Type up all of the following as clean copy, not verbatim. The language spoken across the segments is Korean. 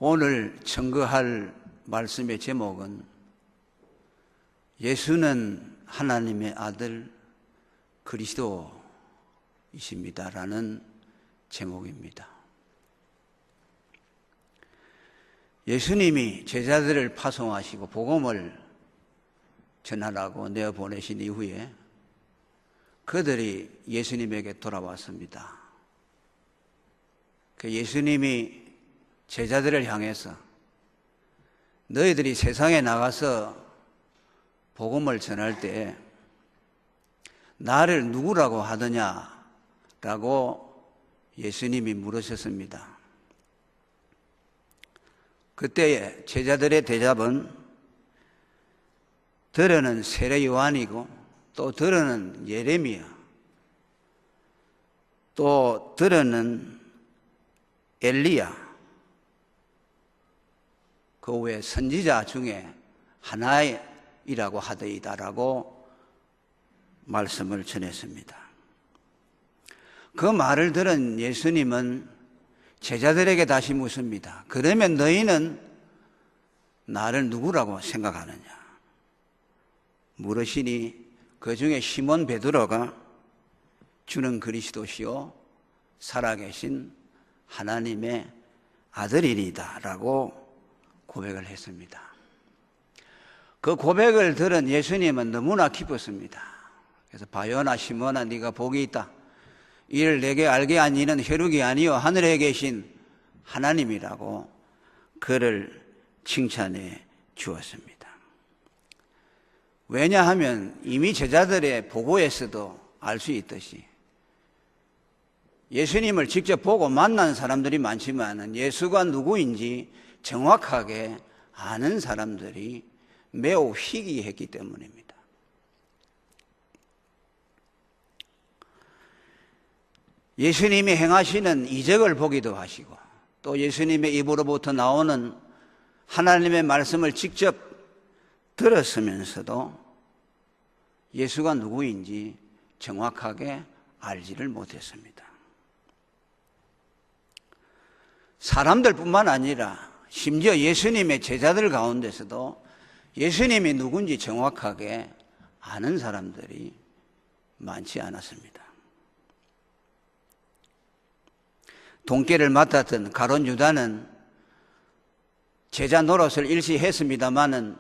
오늘 청거할 말씀의 제목은 예수는 하나님의 아들 그리스도이십니다라는 제목입니다. 예수님이 제자들을 파송하시고 복음을 전하라고 내어보내신 이후에 그들이 예수님에게 돌아왔습니다. 예수님이 제자들을 향해서 너희들이 세상에 나가서 복음을 전할 때 나를 누구라고 하느냐라고 예수님이 물으셨습니다. 그때에 제자들의 대답은 들어는 세례 요한이고 또 들어는 예레미야 또 들어는 엘리야 그 외 선지자 중에 하나이라고 하더이다라고 말씀을 전했습니다. 그 말을 들은 예수님은 제자들에게 다시 묻습니다. 그러면 너희는 나를 누구라고 생각하느냐? 물으시니 그 중에 시몬 베드로가 주는 그리스도시요 살아계신 하나님의 아들이리다 라고 고백을 했습니다. 그 고백을 들은 예수님은 너무나 기뻤습니다. 그래서 바요나 시몬아 네가 복이 있다. 이를 내게 알게 한 이는 혈육이 아니요 하늘에 계신 하나님이라고 그를 칭찬해 주었습니다. 왜냐하면 이미 제자들의 보고에서도 알 수 있듯이 예수님을 직접 보고 만난 사람들이 많지만 예수가 누구인지 정확하게 아는 사람들이 매우 희귀했기 때문입니다. 예수님이 행하시는 이적을 보기도 하시고 또 예수님의 입으로부터 나오는 하나님의 말씀을 직접 들었으면서도 예수가 누구인지 정확하게 알지를 못했습니다. 사람들뿐만 아니라 심지어 예수님의 제자들 가운데서도 예수님이 누군지 정확하게 아는 사람들이 많지 않았습니다. 돈깨를 맡았던 가룟 유다는 제자 노릇을 일시했습니다마는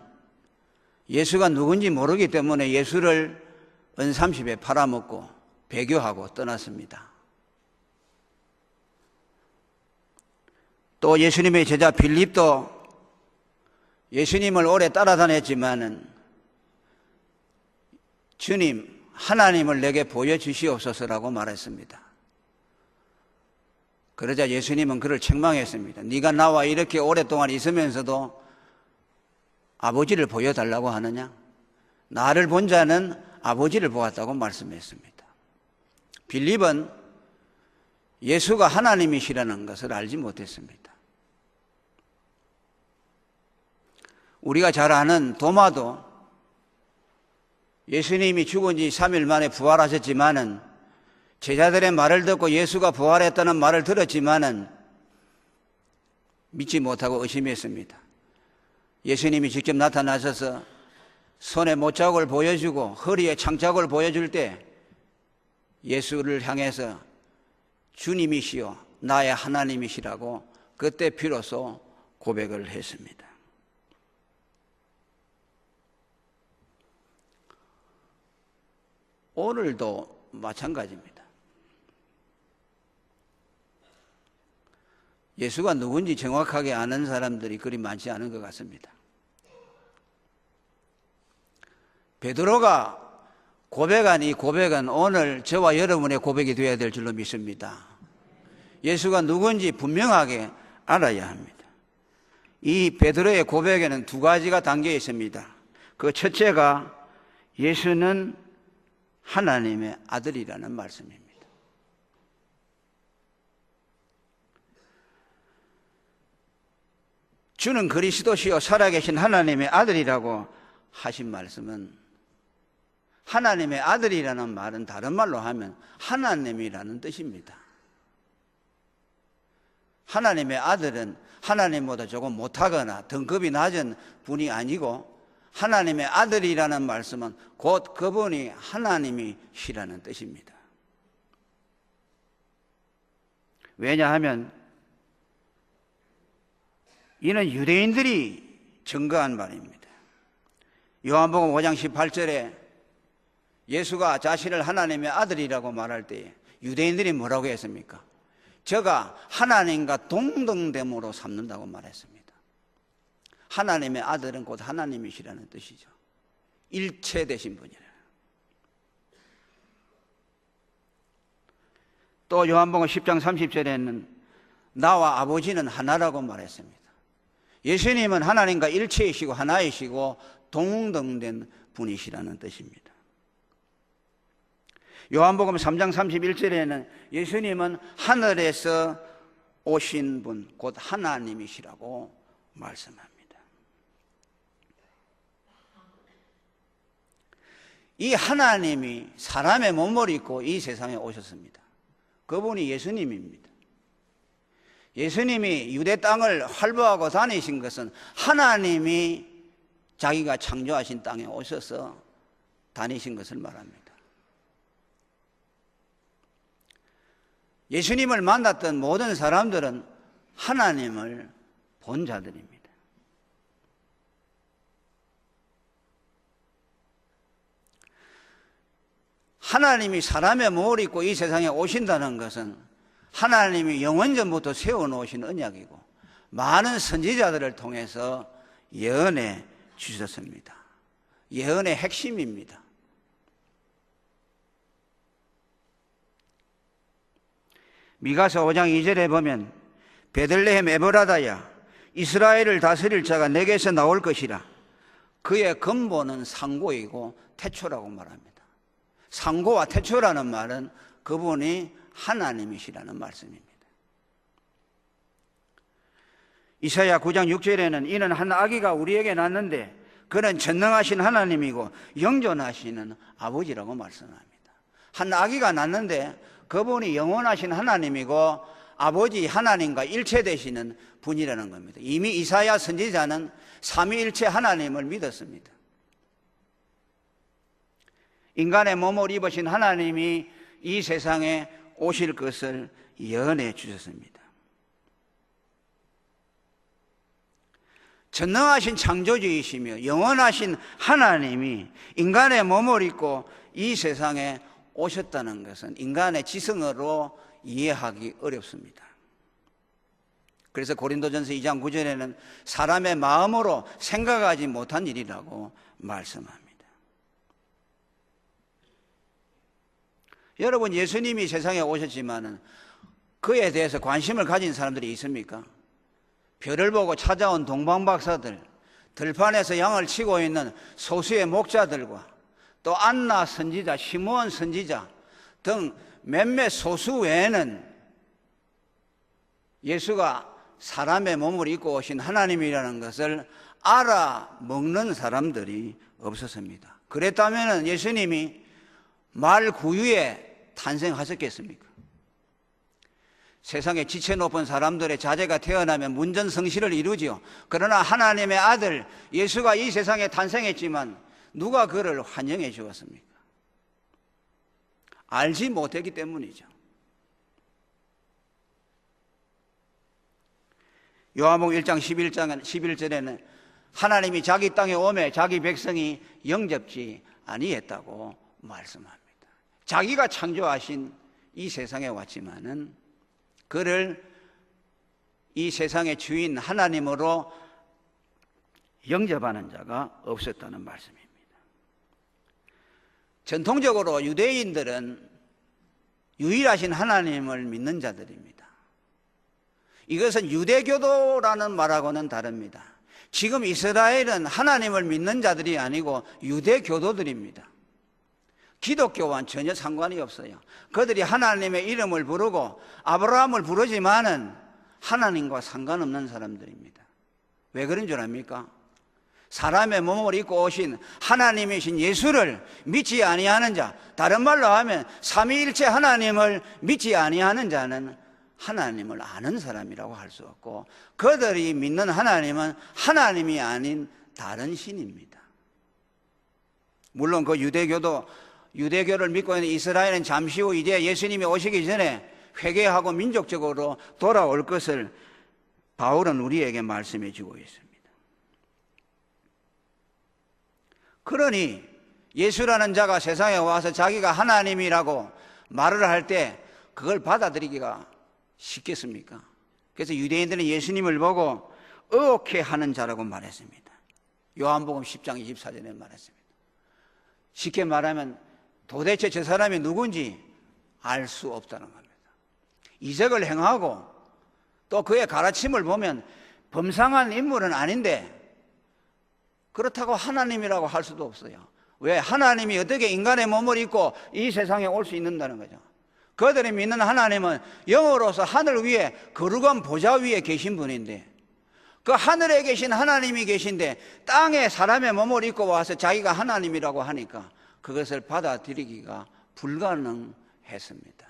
예수가 누군지 모르기 때문에 예수를 은30에 팔아먹고 배교하고 떠났습니다. 또 예수님의 제자 빌립도 예수님을 오래 따라다녔지만은 주님 하나님을 내게 보여주시옵소서라고 말했습니다. 그러자 예수님은 그를 책망했습니다. 네가 나와 이렇게 오랫동안 있으면서도 아버지를 보여달라고 하느냐? 나를 본 자는 아버지를 보았다고 말씀했습니다. 빌립은 예수가 하나님이시라는 것을 알지 못했습니다. 우리가 잘 아는 도마도 예수님이 죽은 지 3일 만에 부활하셨지만은 제자들의 말을 듣고 예수가 부활했다는 말을 들었지만은 믿지 못하고 의심했습니다. 예수님이 직접 나타나셔서 손에 못자국을 보여주고 허리에 창자국을 보여줄 때 예수를 향해서 주님이시여 나의 하나님이시라고 그때 비로소 고백을 했습니다. 오늘도 마찬가지입니다. 예수가 누군지 정확하게 아는 사람들이 그리 많지 않은 것 같습니다. 베드로가 고백한 이 고백은 오늘 저와 여러분의 고백이 되어야 될 줄로 믿습니다. 예수가 누군지 분명하게 알아야 합니다. 이 베드로의 고백에는 두 가지가 담겨 있습니다. 그 첫째가 예수는 하나님의 아들이라는 말씀입니다. 주는 그리스도시요 살아계신 하나님의 아들이라고 하신 말씀은 하나님의 아들이라는 말은 다른 말로 하면 하나님이라는 뜻입니다. 하나님의 아들은 하나님보다 조금 못하거나 등급이 낮은 분이 아니고 하나님의 아들이라는 말씀은 곧 그분이 하나님이시라는 뜻입니다. 왜냐하면 이는 유대인들이 증거한 말입니다. 요한복음 5장 18절에 예수가 자신을 하나님의 아들이라고 말할 때 유대인들이 뭐라고 했습니까? 저가 하나님과 동등됨으로 삼는다고 말했습니다. 하나님의 아들은 곧 하나님이시라는 뜻이죠. 일체 되신 분이라. 또 요한복음 10장 30절에는 나와 아버지는 하나라고 말했습니다. 예수님은 하나님과 일체이시고 하나이시고 동등된 분이시라는 뜻입니다. 요한복음 3장 31절에는 예수님은 하늘에서 오신 분, 곧 하나님이시라고 말씀합니다. 이 하나님이 사람의 몸을 입고 이 세상에 오셨습니다. 그분이 예수님입니다. 예수님이 유대 땅을 활보하고 다니신 것은 하나님이 자기가 창조하신 땅에 오셔서 다니신 것을 말합니다. 예수님을 만났던 모든 사람들은 하나님을 본 자들입니다. 하나님이 사람의 몸을 입고 이 세상에 오신다는 것은 하나님이 영원전부터 세워놓으신 언약이고 많은 선지자들을 통해서 예언해 주셨습니다. 예언의 핵심입니다. 미가서 5장 2절에 보면 베들레헴 에브라다야 이스라엘을 다스릴 자가 내게서 나올 것이라. 그의 근본은 상고이고 태초라고 말합니다. 상고와 태초라는 말은 그분이 하나님이시라는 말씀입니다. 이사야 9장 6절에는 이는 한 아기가 우리에게 낳는데 그는 전능하신 하나님이고 영존하시는 아버지라고 말씀합니다. 한 아기가 낳는데 그분이 영원하신 하나님이고 아버지 하나님과 일체되시는 분이라는 겁니다. 이미 이사야 선지자는 삼위일체 하나님을 믿었습니다. 인간의 몸을 입으신 하나님이 이 세상에 오실 것을 예언해 주셨습니다. 전능하신 창조주이시며 영원하신 하나님이 인간의 몸을 입고 이 세상에 오셨다는 것은 인간의 지성으로 이해하기 어렵습니다. 그래서 고린도전서 2장 9절에는 사람의 마음으로 생각하지 못한 일이라고 말씀합니다. 여러분, 예수님이 세상에 오셨지만 그에 대해서 관심을 가진 사람들이 있습니까? 별을 보고 찾아온 동방박사들, 들판에서 양을 치고 있는 소수의 목자들과 또 안나 선지자, 시므온 선지자 등 몇몇 소수 외에는 예수가 사람의 몸을 입고 오신 하나님이라는 것을 알아먹는 사람들이 없었습니다. 그랬다면 예수님이 말 구유에 탄생하셨겠습니까? 세상에 지체 높은 사람들의 자제가 태어나면 문전성시를 이루지요. 그러나 하나님의 아들 예수가 이 세상에 탄생했지만 누가 그를 환영해 주었습니까? 알지 못했기 때문이죠. 요한복음 1장 11절에는 하나님이 자기 땅에 오매 자기 백성이 영접지 아니했다고 말씀합니다. 자기가 창조하신 이 세상에 왔지만은 그를 이 세상의 주인 하나님으로 영접하는 자가 없었다는 말씀입니다. 전통적으로 유대인들은 유일하신 하나님을 믿는 자들입니다. 이것은 유대교도라는 말하고는 다릅니다. 지금 이스라엘은 하나님을 믿는 자들이 아니고 유대교도들입니다. 기독교와는 전혀 상관이 없어요. 그들이 하나님의 이름을 부르고 아브라함을 부르지만은 하나님과 상관없는 사람들입니다. 왜 그런 줄 압니까? 사람의 몸을 입고 오신 하나님이신 예수를 믿지 아니하는 자, 다른 말로 하면 삼위일체 하나님을 믿지 아니하는 자는 하나님을 아는 사람이라고 할 수 없고, 그들이 믿는 하나님은 하나님이 아닌 다른 신입니다. 물론 그 유대교를 믿고 있는 이스라엘은 잠시 후 이제 예수님이 오시기 전에 회개하고 민족적으로 돌아올 것을 바울은 우리에게 말씀해 주고 있습니다. 그러니 예수라는 자가 세상에 와서 자기가 하나님이라고 말을 할 때 그걸 받아들이기가 쉽겠습니까? 그래서 유대인들은 예수님을 보고 의혹해 하는 자라고 말했습니다. 요한복음 10장 24절에 말했습니다. 쉽게 말하면 도대체 저 사람이 누군지 알 수 없다는 겁니다. 이적을 행하고 또 그의 가르침을 보면 범상한 인물은 아닌데 그렇다고 하나님이라고 할 수도 없어요. 왜? 하나님이 어떻게 인간의 몸을 입고 이 세상에 올 수 있는다는 거죠. 그들이 믿는 하나님은 영으로서 하늘 위에 거룩한 보좌 위에 계신 분인데, 그 하늘에 계신 하나님이 계신데 땅에 사람의 몸을 입고 와서 자기가 하나님이라고 하니까 그것을 받아들이기가 불가능했습니다.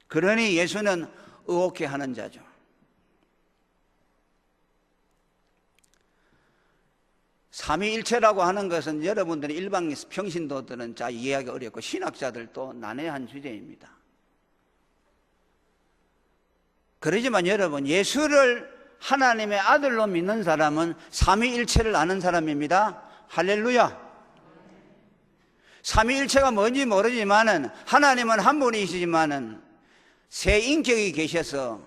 그러니 예수는 의혹해 하는 자죠. 삼위일체라고 하는 것은 여러분들이 일반 평신도들은 잘 이해하기 어렵고 신학자들도 난해한 주제입니다. 그러지만 여러분, 예수를 하나님의 아들로 믿는 사람은 삼위일체를 아는 사람입니다. 할렐루야. 삼위일체가 뭔지 모르지만은 하나님은 한 분이시지만은 세 인격이 계셔서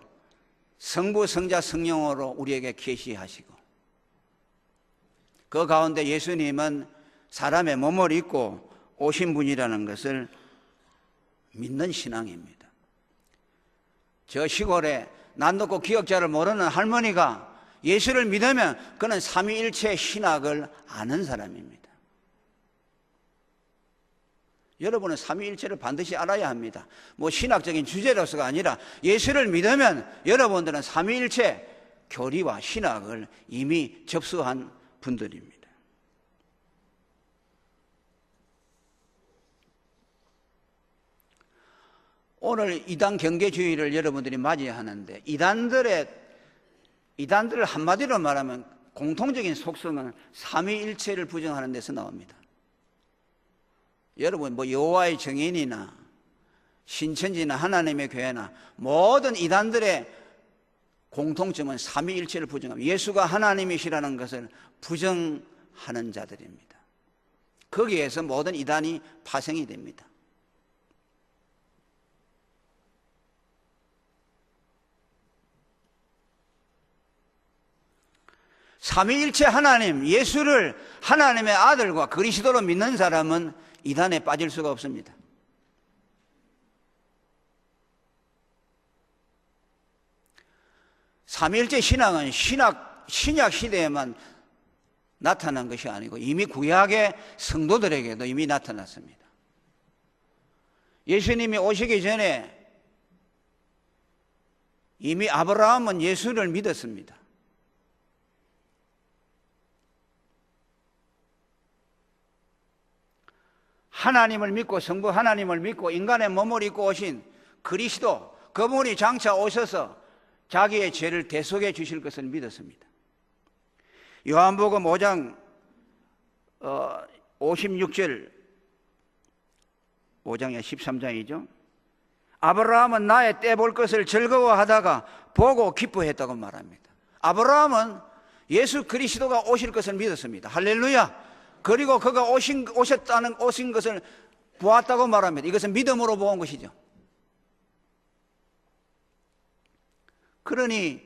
성부, 성자, 성령으로 우리에게 계시하시고, 그 가운데 예수님은 사람의 몸을 입고 오신 분이라는 것을 믿는 신앙입니다. 저 시골에 난 놓고 기억자를 모르는 할머니가 예수를 믿으면 그는 삼위일체 신학을 아는 사람입니다. 여러분은 삼위일체를 반드시 알아야 합니다. 뭐 신학적인 주제로서가 아니라 예수를 믿으면 여러분들은 삼위일체 교리와 신학을 이미 접수한 분들입니다. 오늘 이단 경계주의를 여러분들이 맞이하는데 이단들을 한마디로 말하면 공통적인 속성은 삼위일체를 부정하는 데서 나옵니다. 여러분 뭐 여호와의 정인이나 신천지나 하나님의 교회나 모든 이단들의 공통점은 삼위일체를 부정합니다. 예수가 하나님이시라는 것을 부정하는 자들입니다. 거기에서 모든 이단이 파생이 됩니다. 삼위일체 하나님, 예수를 하나님의 아들과 그리스도로 믿는 사람은 이단에 빠질 수가 없습니다. 삼위일체 신앙은 신약 시대에만 나타난 것이 아니고 이미 구약의 성도들에게도 이미 나타났습니다. 예수님이 오시기 전에 이미 아브라함은 예수를 믿었습니다. 하나님을 믿고 성부 하나님을 믿고 인간의 몸을 입고 오신 그리스도, 그분이 장차 오셔서 자기의 죄를 대속해 주실 것을 믿었습니다. 요한복음 5장 56절, 5장이 13장이죠. 아브라함은 나의 때 볼 것을 즐거워하다가 보고 기뻐했다고 말합니다. 아브라함은 예수 그리스도가 오실 것을 믿었습니다. 할렐루야. 그리고 그가 오신 것을 보았다고 말합니다. 이것은 믿음으로 본 것이죠. 그러니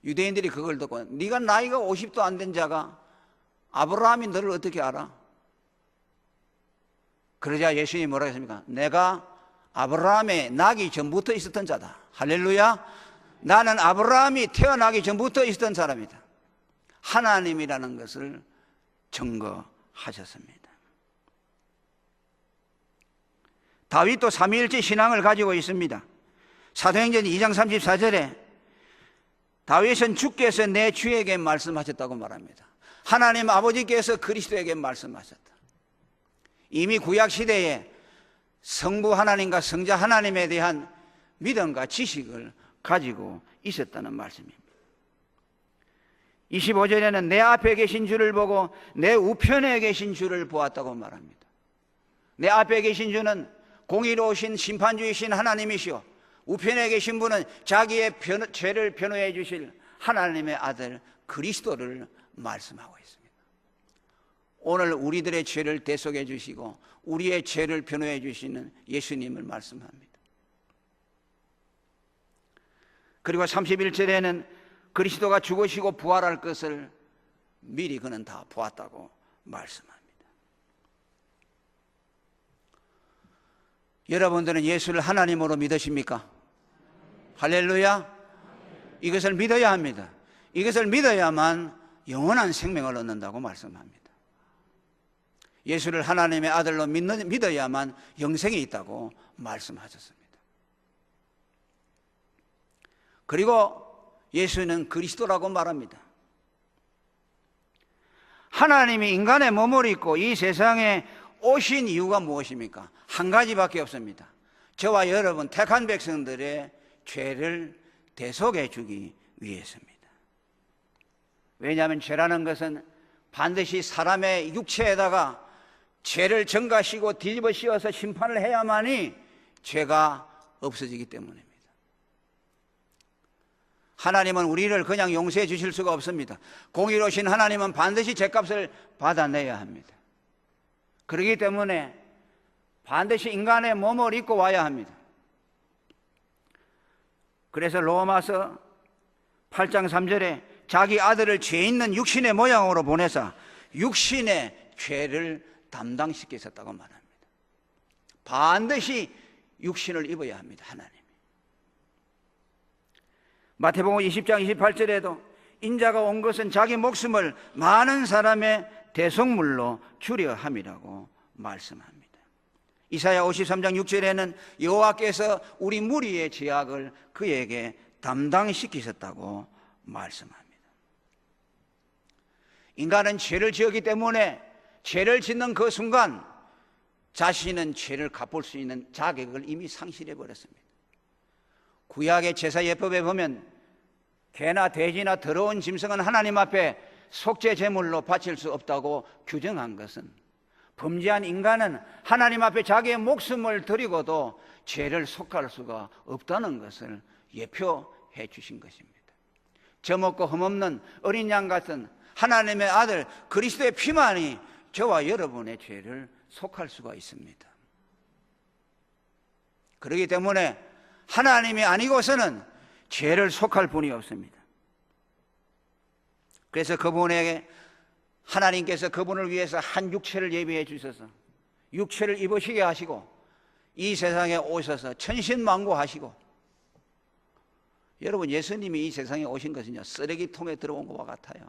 유대인들이 그걸 듣고 네가 나이가 50도 안 된 자가 아브라함이 너를 어떻게 알아? 그러자 예수님이 뭐라고 했습니까? 내가 아브라함의 나기 전부터 있었던 자다. 할렐루야. 나는 아브라함이 태어나기 전부터 있었던 사람이다. 하나님이라는 것을 증거하셨습니다. 다윗도 삼위일체 신앙을 가지고 있습니다. 사도행전 2장 34절에 다윗은 주께서 내 주에게 말씀하셨다고 말합니다. 하나님 아버지께서 그리스도에게 말씀하셨다. 이미 구약 시대에 성부 하나님과 성자 하나님에 대한 믿음과 지식을 가지고 있었다는 말씀입니다. 25절에는 내 앞에 계신 주를 보고 내 우편에 계신 주를 보았다고 말합니다. 내 앞에 계신 주는 공의로우신 심판주이신 하나님이시오, 우편에 계신 분은 자기의 죄를 변호해 주실 하나님의 아들 그리스도를 말씀하고 있습니다. 오늘 우리들의 죄를 대속해 주시고 우리의 죄를 변호해 주시는 예수님을 말씀합니다. 그리고 31절에는 그리스도가 죽으시고 부활할 것을 미리 그는 다 보았다고 말씀합니다. 여러분들은 예수를 하나님으로 믿으십니까? 할렐루야. 이것을 믿어야 합니다. 이것을 믿어야만 영원한 생명을 얻는다고 말씀합니다. 예수를 하나님의 아들로 믿어야만 영생이 있다고 말씀하셨습니다. 그리고 예수는 그리스도라고 말합니다. 하나님이 인간의 몸을 입고 이 세상에 오신 이유가 무엇입니까? 한 가지밖에 없습니다. 저와 여러분 택한 백성들의 죄를 대속해 주기 위해서입니다. 왜냐하면 죄라는 것은 반드시 사람의 육체에다가 죄를 전가시고 뒤집어 씌워서 심판을 해야만이 죄가 없어지기 때문입니다. 하나님은 우리를 그냥 용서해 주실 수가 없습니다. 공의로우신 하나님은 반드시 죄값을 받아내야 합니다. 그렇기 때문에 반드시 인간의 몸을 입고 와야 합니다. 그래서 로마서 8장 3절에 자기 아들을 죄 있는 육신의 모양으로 보내사 육신의 죄를 담당시키셨다고 말합니다. 반드시 육신을 입어야 합니다. 하나님. 마태복음 20장 28절에도 인자가 온 것은 자기 목숨을 많은 사람의 대속물로 주려 함이라고 말씀합니다. 이사야 53장 6절에는 여호와께서 우리 무리의 죄악을 그에게 담당시키셨다고 말씀합니다. 인간은 죄를 지었기 때문에 죄를 짓는 그 순간 자신은 죄를 갚을 수 있는 자격을 이미 상실해 버렸습니다. 구약의 제사 예법에 보면 개나 돼지나 더러운 짐승은 하나님 앞에 속죄 제물로 바칠 수 없다고 규정한 것은 범죄한 인간은 하나님 앞에 자기의 목숨을 드리고도 죄를 속할 수가 없다는 것을 예표해 주신 것입니다. 젖먹고 흠없는 어린 양 같은 하나님의 아들 그리스도의 피만이 저와 여러분의 죄를 속할 수가 있습니다. 그렇기 때문에 하나님이 아니고서는 죄를 속할 분이 없습니다. 그래서 그분에게 하나님께서 그분을 위해서 한 육체를 예비해 주셔서 육체를 입으시게 하시고 이 세상에 오셔서 천신만고하시고, 여러분 예수님이 이 세상에 오신 것은요 쓰레기통에 들어온 것과 같아요.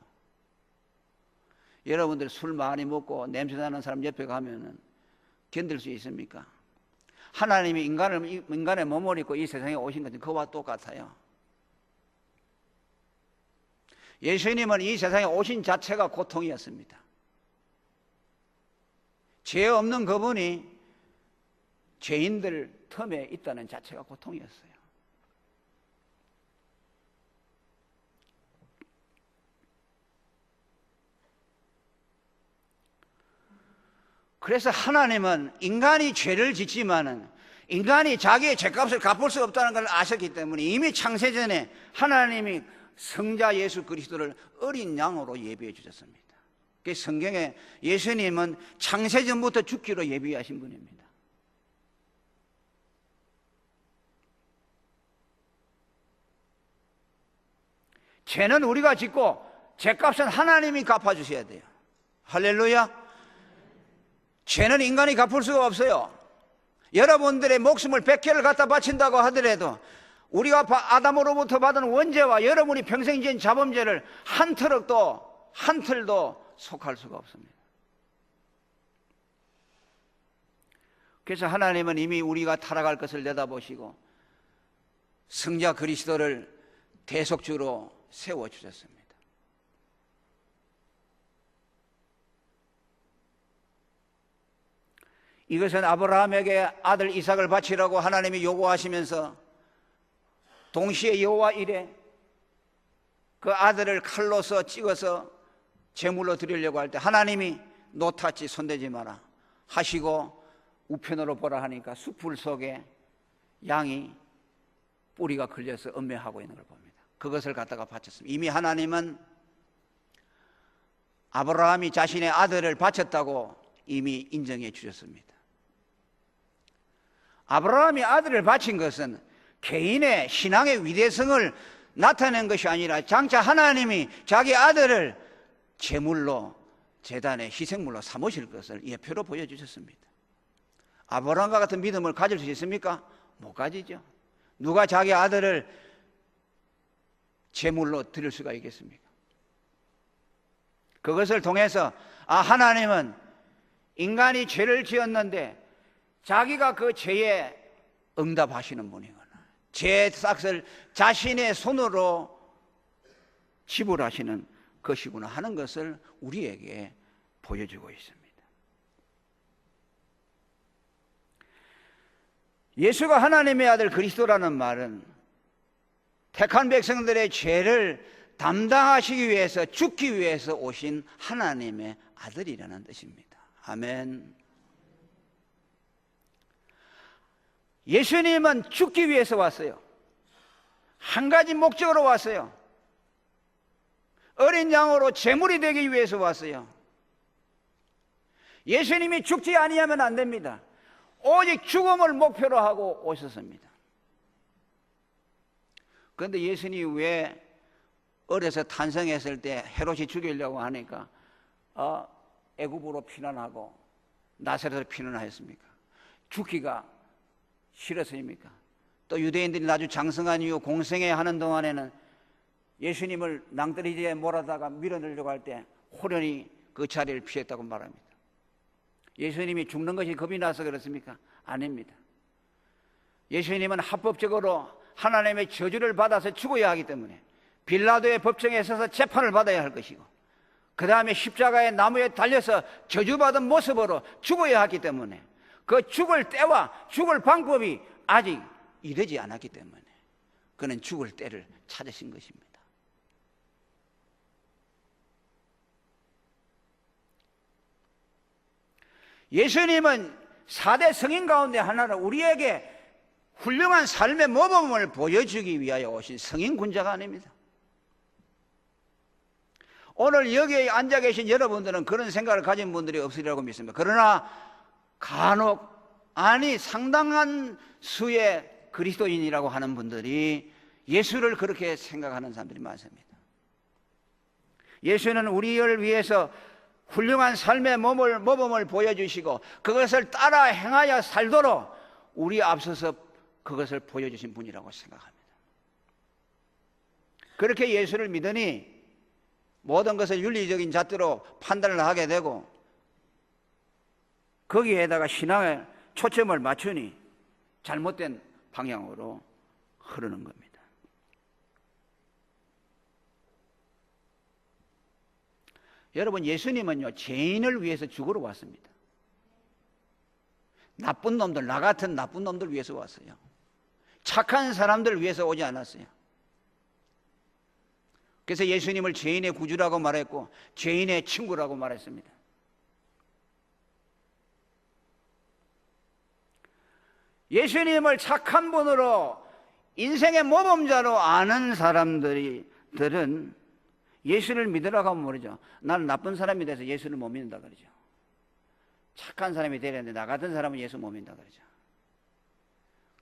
여러분들 술 많이 먹고 냄새나는 사람 옆에 가면은 견딜 수 있습니까? 하나님이 인간의 몸을 입고 이 세상에 오신 것은 그와 똑같아요. 예수님은 이 세상에 오신 자체가 고통이었습니다. 죄 없는 그분이 죄인들 틈에 있다는 자체가 고통이었어요. 그래서 하나님은 인간이 죄를 짓지만은 인간이 자기의 죄값을 갚을 수 없다는 걸 아셨기 때문에 이미 창세전에 하나님이 성자 예수 그리스도를 어린 양으로 예비해 주셨습니다. 그래서 성경에 예수님은 창세전부터 죽기로 예비하신 분입니다. 죄는 우리가 짓고 죄값은 하나님이 갚아주셔야 돼요. 할렐루야. 죄는 인간이 갚을 수가 없어요. 여러분들의 목숨을 100개를 갖다 바친다고 하더라도 우리가 아담으로부터 받은 원죄와 여러분이 평생 지은 자범죄를 한 틀도 속할 수가 없습니다. 그래서 하나님은 이미 우리가 타락할 것을 내다보시고 성자 그리스도를 대속주로 세워주셨습니다. 이것은 아브라함에게 아들 이삭을 바치라고 하나님이 요구하시면서 동시에 여호와 이래 그 아들을 칼로서 찍어서 제물로 드리려고 할 때 하나님이 노타치 손대지 마라 하시고 우편으로 보라 하니까 숲풀 속에 양이 뿌리가 걸려서 음매하고 있는 걸 봅니다. 그것을 갖다가 바쳤습니다. 이미 하나님은 아브라함이 자신의 아들을 바쳤다고 이미 인정해 주셨습니다. 아브라함이 아들을 바친 것은 개인의 신앙의 위대성을 나타낸 것이 아니라 장차 하나님이 자기 아들을 제물로 제단의 희생물로 삼으실 것을 예표로 보여주셨습니다. 아브라함과 같은 믿음을 가질 수 있습니까? 못 가지죠. 누가 자기 아들을 제물로 드릴 수가 있겠습니까? 그것을 통해서 하나님은 인간이 죄를 지었는데 자기가 그 죄에 응답하시는 분이구나, 죄의 싹을 자신의 손으로 지불하시는 것이구나 하는 것을 우리에게 보여주고 있습니다. 예수가 하나님의 아들 그리스도라는 말은 택한 백성들의 죄를 담당하시기 위해서 죽기 위해서 오신 하나님의 아들이라는 뜻입니다. 아멘. 예수님은 죽기 위해서 왔어요. 한 가지 목적으로 왔어요. 어린 양으로 제물이 되기 위해서 왔어요. 예수님이 죽지 아니하면 안 됩니다. 오직 죽음을 목표로 하고 오셨습니다. 그런데 예수님이 왜 어려서 탄생했을 때 헤롯이 죽이려고 하니까 애굽으로 피난하고 나사렛으로 피난하였습니까? 죽기가 싫어서입니까? 또 유대인들이 아주 장성한 이후 공생애 하는 동안에는 예수님을 낭떠러지에 몰아다가 밀어넣으려고 할 때 호련히 그 자리를 피했다고 말합니다. 예수님이 죽는 것이 겁이 나서 그렇습니까? 아닙니다. 예수님은 합법적으로 하나님의 저주를 받아서 죽어야 하기 때문에 빌라도의 법정에 서서 재판을 받아야 할 것이고, 그 다음에 십자가의 나무에 달려서 저주받은 모습으로 죽어야 하기 때문에 그 죽을 때와 죽을 방법이 아직 이르지 않았기 때문에 그는 죽을 때를 찾으신 것입니다. 예수님은 4대 성인 가운데 하나로 우리에게 훌륭한 삶의 모범을 보여주기 위하여 오신 성인 군자가 아닙니다. 오늘 여기에 앉아 계신 여러분들은 그런 생각을 가진 분들이 없으리라고 믿습니다. 그러나 간혹 상당한 수의 그리스도인이라고 하는 분들이 예수를 그렇게 생각하는 사람들이 많습니다. 예수는 우리를 위해서 훌륭한 삶의 모범을 보여주시고 그것을 따라 행하여 살도록 우리 앞서서 그것을 보여주신 분이라고 생각합니다. 그렇게 예수를 믿으니 모든 것을 윤리적인 잣대로 판단을 하게 되고 거기에다가 신앙의 초점을 맞추니 잘못된 방향으로 흐르는 겁니다. 여러분, 예수님은요 죄인을 위해서 죽으러 왔습니다. 나쁜 놈들, 나 같은 나쁜 놈들 위해서 왔어요. 착한 사람들 위해서 오지 않았어요. 그래서 예수님을 죄인의 구주라고 말했고 죄인의 친구라고 말했습니다. 예수님을 착한 분으로 인생의 모범자로 아는 사람들은 예수를 믿으라고 하면 모르죠. 나는 나쁜 사람이 돼서 예수를 못 믿는다 그러죠. 착한 사람이 되려는데 나 같은 사람은 예수 못 믿는다 그러죠.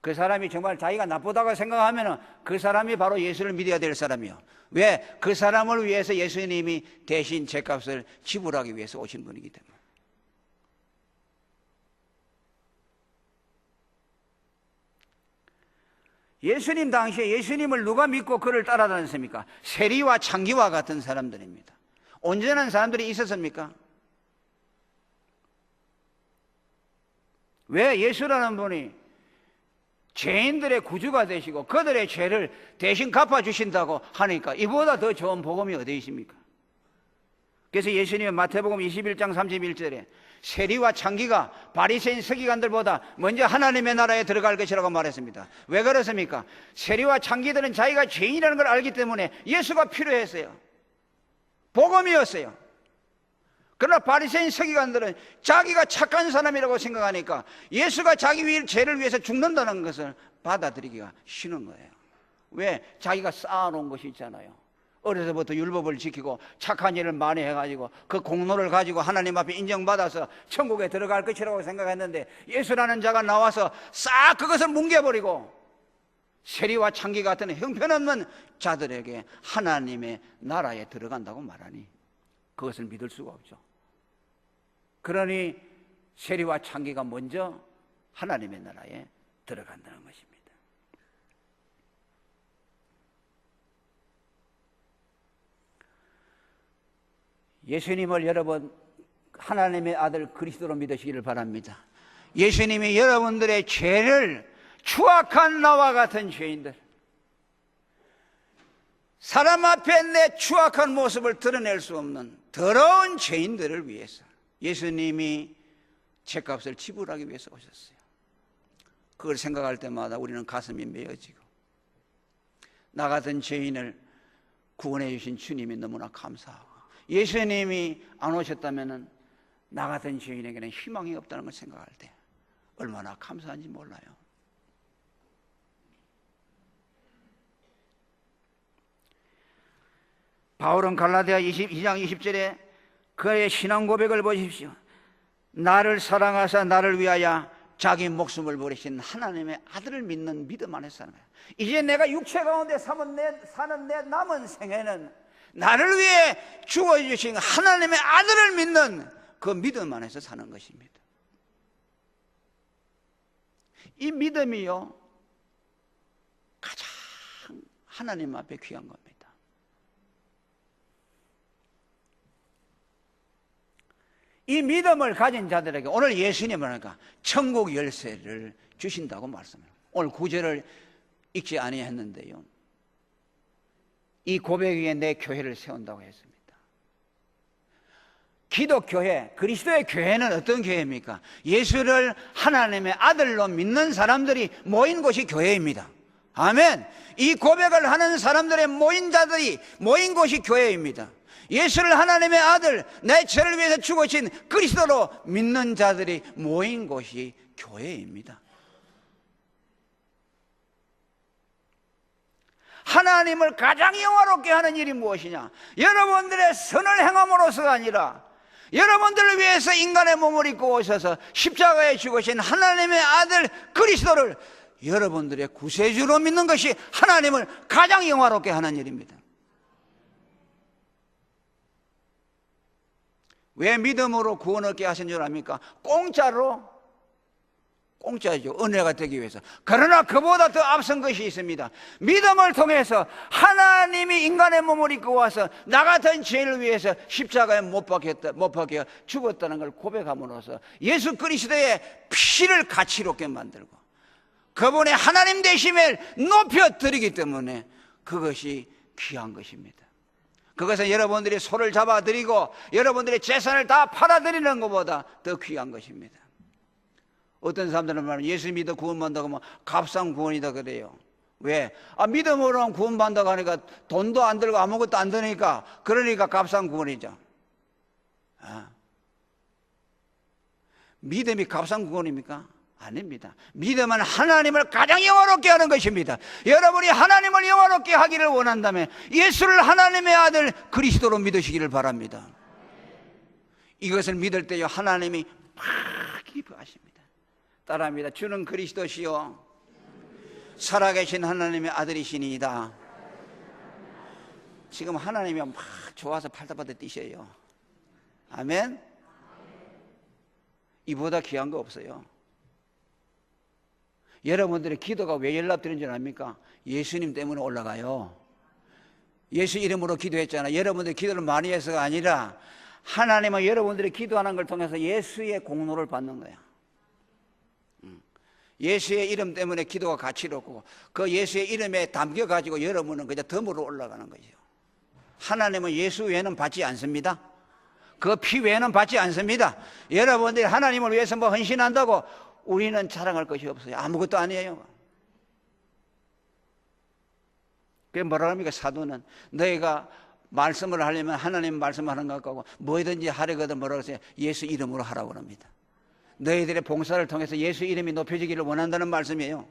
그 사람이 정말 자기가 나쁘다고 생각하면 그 사람이 바로 예수를 믿어야 될 사람이요. 왜? 그 사람을 위해서 예수님이 대신 죄값을 지불하기 위해서 오신 분이기 때문에. 예수님 당시에 예수님을 누가 믿고 그를 따라다녔습니까? 세리와 창기와 같은 사람들입니다. 온전한 사람들이 있었습니까? 왜? 예수라는 분이 죄인들의 구주가 되시고 그들의 죄를 대신 갚아주신다고 하니까 이보다 더 좋은 복음이 어디 있습니까? 그래서 예수님은 마태복음 21장 31절에 세리와 창기가 바리새인 서기관들보다 먼저 하나님의 나라에 들어갈 것이라고 말했습니다. 왜 그렇습니까? 세리와 창기들은 자기가 죄인이라는 걸 알기 때문에 예수가 필요했어요. 복음이었어요. 그러나 바리새인 서기관들은 자기가 착한 사람이라고 생각하니까 예수가 자기 죄를 위해서 죽는다는 것을 받아들이기가 싫은 거예요. 왜? 자기가 쌓아놓은 것이 있잖아요. 어려서부터 율법을 지키고 착한 일을 많이 해가지고 그 공로를 가지고 하나님 앞에 인정받아서 천국에 들어갈 것이라고 생각했는데 예수라는 자가 나와서 싹 그것을 뭉개버리고 세리와 창기 같은 형편없는 자들에게 하나님의 나라에 들어간다고 말하니 그것을 믿을 수가 없죠. 그러니 세리와 창기가 먼저 하나님의 나라에 들어간다는 것입니다. 예수님을 여러분 하나님의 아들 그리스도로 믿으시기를 바랍니다. 예수님이 여러분들의 죄를, 추악한 나와 같은 죄인들, 사람 앞에 내 추악한 모습을 드러낼 수 없는 더러운 죄인들을 위해서 예수님이 죄값을 지불하기 위해서 오셨어요. 그걸 생각할 때마다 우리는 가슴이 메어지고, 나 같은 죄인을 구원해 주신 주님이 너무나 감사하고, 예수님이 안 오셨다면 나 같은 죄인에게는 희망이 없다는 걸 생각할 때 얼마나 감사한지 몰라요. 바울은 갈라디아 22장 20절에 그의 신앙 고백을 보십시오. 나를 사랑하사 나를 위하여 자기 목숨을 버리신 하나님의 아들을 믿는 믿음 안에서 사는 거예요. 이제 내가 육체 가운데 사는 내 남은 생애는 나를 위해 죽어주신 하나님의 아들을 믿는 그 믿음 안에서 사는 것입니다. 이 믿음이요 가장 하나님 앞에 귀한 겁니다. 이 믿음을 가진 자들에게 오늘 예수님은 하니까 천국 열쇠를 주신다고 말씀해요. 오늘 구절을 읽지 아니했는데요, 이 고백 위에 내 교회를 세운다고 했습니다. 기독교회, 그리스도의 교회는 어떤 교회입니까? 예수를 하나님의 아들로 믿는 사람들이 모인 곳이 교회입니다. 아멘. 이 고백을 하는 사람들의 모인 자들이 모인 곳이 교회입니다. 예수를 하나님의 아들, 내 죄를 위해서 죽으신 그리스도로 믿는 자들이 모인 곳이 교회입니다. 하나님을 가장 영화롭게 하는 일이 무엇이냐? 여러분들의 선을 행함으로서가 아니라 여러분들을 위해서 인간의 몸을 입고 오셔서 십자가에 죽으신 하나님의 아들 그리스도를 여러분들의 구세주로 믿는 것이 하나님을 가장 영화롭게 하는 일입니다. 왜 믿음으로 구원 얻게 하신 줄 압니까? 공짜죠. 은혜가 되기 위해서. 그러나 그보다 더 앞선 것이 있습니다. 믿음을 통해서 하나님이 인간의 몸을 입고 와서 나 같은 죄를 위해서 십자가에 못 박혀 죽었다는 걸 고백함으로써 예수 그리스도의 피를 가치롭게 만들고 그분의 하나님 되심을 높여드리기 때문에 그것이 귀한 것입니다. 그것은 여러분들이 소를 잡아드리고 여러분들의 재산을 다 팔아드리는 것보다 더 귀한 것입니다. 어떤 사람들은 말하면 예수 믿어 구원받는다고 하면 값싼 구원이다 그래요. 왜? 믿음으로 구원받는다고 하니까 돈도 안 들고 아무것도 안 드니까 그러니까 값싼 구원이죠. 믿음이 값싼 구원입니까? 아닙니다. 믿음은 하나님을 가장 영화롭게 하는 것입니다. 여러분이 하나님을 영화롭게 하기를 원한다면 예수를 하나님의 아들 그리스도로 믿으시기를 바랍니다. 이것을 믿을 때요 하나님이 막 기뻐하십니다. 따라합니다. 주는 그리스도시요 살아계신 하나님의 아들이시니이다. 지금 하나님이 막 좋아서 팔다팔다 뛰셔요. 아멘. 이보다 귀한 거 없어요. 여러분들의 기도가 왜 연락드린 줄 압니까? 예수님 때문에 올라가요. 예수 이름으로 기도했잖아요. 여러분들이 기도를 많이 해서가 아니라 하나님은 여러분들이 기도하는 걸 통해서 예수의 공로를 받는 거야. 예수의 이름 때문에 기도가 가치롭고 그 예수의 이름에 담겨가지고 여러분은 그냥 덤으로 올라가는 거죠. 하나님은 예수 외에는 받지 않습니다. 그 피 외에는 받지 않습니다. 여러분들이 하나님을 위해서 뭐 헌신한다고 우리는 자랑할 것이 없어요. 아무것도 아니에요. 그게 뭐라 합니까? 사도는 너희가 말씀을 하려면 하나님 말씀하는 것 같고 뭐든지 하려거든 뭐라고 하세요? 예수 이름으로 하라고 합니다. 너희들의 봉사를 통해서 예수 이름이 높여지기를 원한다는 말씀이에요.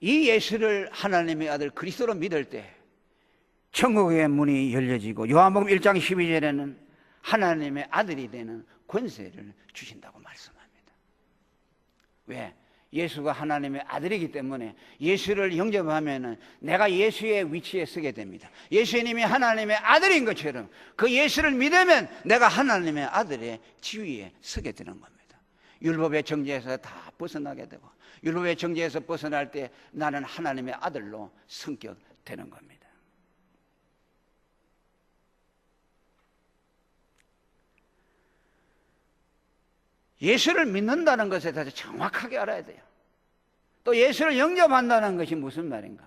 이 예수를 하나님의 아들 그리스도로 믿을 때 천국의 문이 열려지고 요한복음 1장 12절에는 하나님의 아들이 되는 권세를 주신다고 말씀합니다. 왜? 예수가 하나님의 아들이기 때문에 예수를 영접하면 내가 예수의 위치에 서게 됩니다. 예수님이 하나님의 아들인 것처럼 그 예수를 믿으면 내가 하나님의 아들의 지위에 서게 되는 겁니다. 율법의 정죄에서 다 벗어나게 되고 율법의 정죄에서 벗어날 때 나는 하나님의 아들로 성격되는 겁니다. 예수를 믿는다는 것에 대해서 정확하게 알아야 돼요. 또 예수를 영접한다는 것이 무슨 말인가?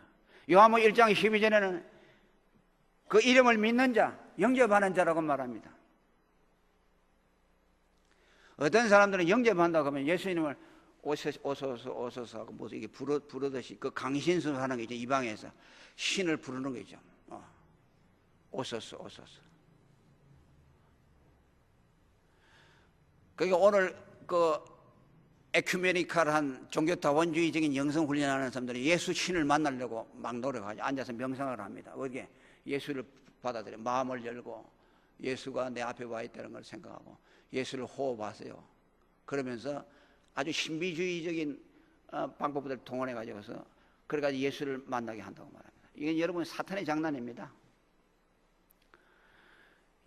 요한복음 1장 12절에는 그 이름을 믿는 자, 영접하는 자라고 말합니다. 어떤 사람들은 영접한다고 하면 예수님을 오소서 하고 뭐 이게 부르듯이 그 강신수 하는 게 이제 이방에서 신을 부르는 거죠. 오소서. 그러니까 오늘 그 에큐메니칼한 종교다원주의적인 영성 훈련하는 사람들이 예수 신을 만나려고 막 노력하죠. 앉아서 명상을 합니다. 어디에 예수를 받아들여 마음을 열고 예수가 내 앞에 와 있다는 걸 생각하고 예수를 호흡하세요. 그러면서 아주 신비주의적인 방법들을 동원해 가지고서 그래가지고 예수를 만나게 한다고 말합니다. 이건 여러분 사탄의 장난입니다.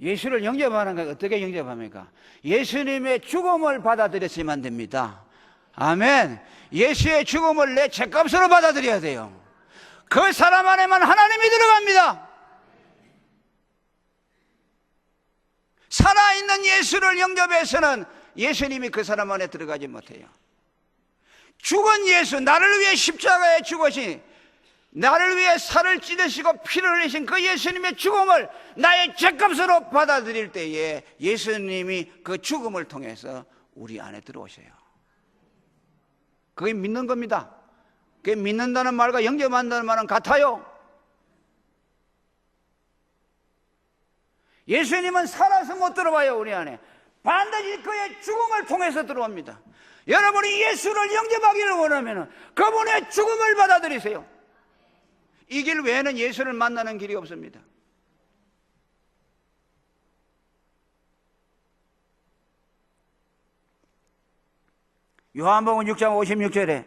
예수를 영접하는 건 어떻게 영접합니까? 예수님의 죽음을 받아들였으면 됩니다. 아멘. 예수의 죽음을 내 죄값으로 받아들여야 돼요. 그 사람 안에만 하나님이 들어갑니다. 살아있는 예수를 영접해서는 예수님이 그 사람 안에 들어가지 못해요. 죽은 예수, 나를 위해 십자가에 죽으신, 나를 위해 살을 찢으시고 피를 흘리신 그 예수님의 죽음을 나의 죄값으로 받아들일 때에 예수님이 그 죽음을 통해서 우리 안에 들어오셔요. 그게 믿는 겁니다. 그게 믿는다는 말과 영접한다는 말은 같아요. 예수님은 살아서 못 들어와요. 우리 안에 반드시 그의 죽음을 통해서 들어옵니다. 여러분이 예수를 영접하기를 원하면 그분의 죽음을 받아들이세요. 이 길 외에는 예수를 만나는 길이 없습니다. 요한복음 6장 56절에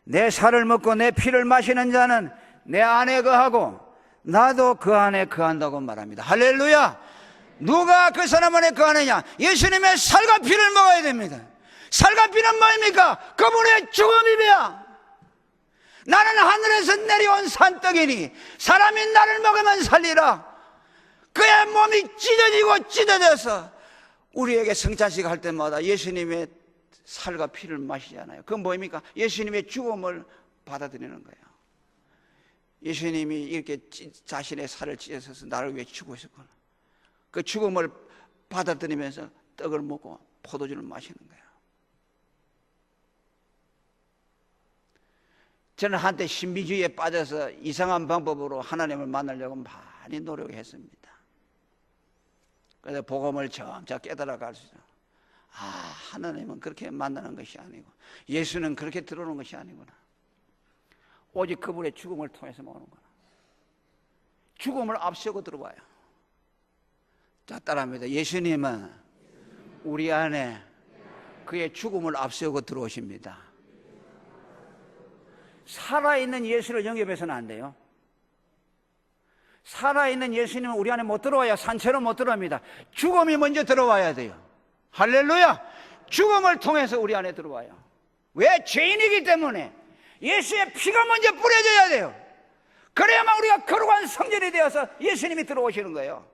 내 살을 먹고 내 피를 마시는 자는 내 안에 거하고 나도 그 안에 거한다고 말합니다. 할렐루야. 누가 그 사람 안에 거하느냐? 예수님의 살과 피를 먹어야 됩니다. 살과 피는 뭐입니까? 그분의 죽음이며 나는 하늘에서 내려온 산떡이니 사람이 나를 먹으면 살리라. 그의 몸이 찢어지고 찢어져서 우리에게 성찬식 할 때마다 예수님의 살과 피를 마시잖아요. 그건 뭐입니까? 예수님의 죽음을 받아들이는 거예요. 예수님이 이렇게 자신의 살을 찢어서 나를 위해 죽으셨구나. 그 죽음을 받아들이면서 떡을 먹고 포도주를 마시는 거예요. 저는 한때 신비주의에 빠져서 이상한 방법으로 하나님을 만나려고 많이 노력했습니다. 그래서 복음을 점차 깨달아 갈수록 하나님은 그렇게 만나는 것이 아니고 예수는 그렇게 들어오는 것이 아니구나. 오직 그분의 죽음을 통해서 오는구나. 죽음을 앞세우고 들어와요. 자, 따라합니다. 예수님은 우리 안에 그의 죽음을 앞세우고 들어오십니다. 살아있는 예수를 영접해서는 안 돼요. 살아있는 예수님은 우리 안에 못 들어와야 산채로 못 들어옵니다. 죽음이 먼저 들어와야 돼요. 할렐루야. 죽음을 통해서 우리 안에 들어와요. 왜? 죄인이기 때문에 예수의 피가 먼저 뿌려져야 돼요. 그래야만 우리가 거룩한 성전이 되어서 예수님이 들어오시는 거예요.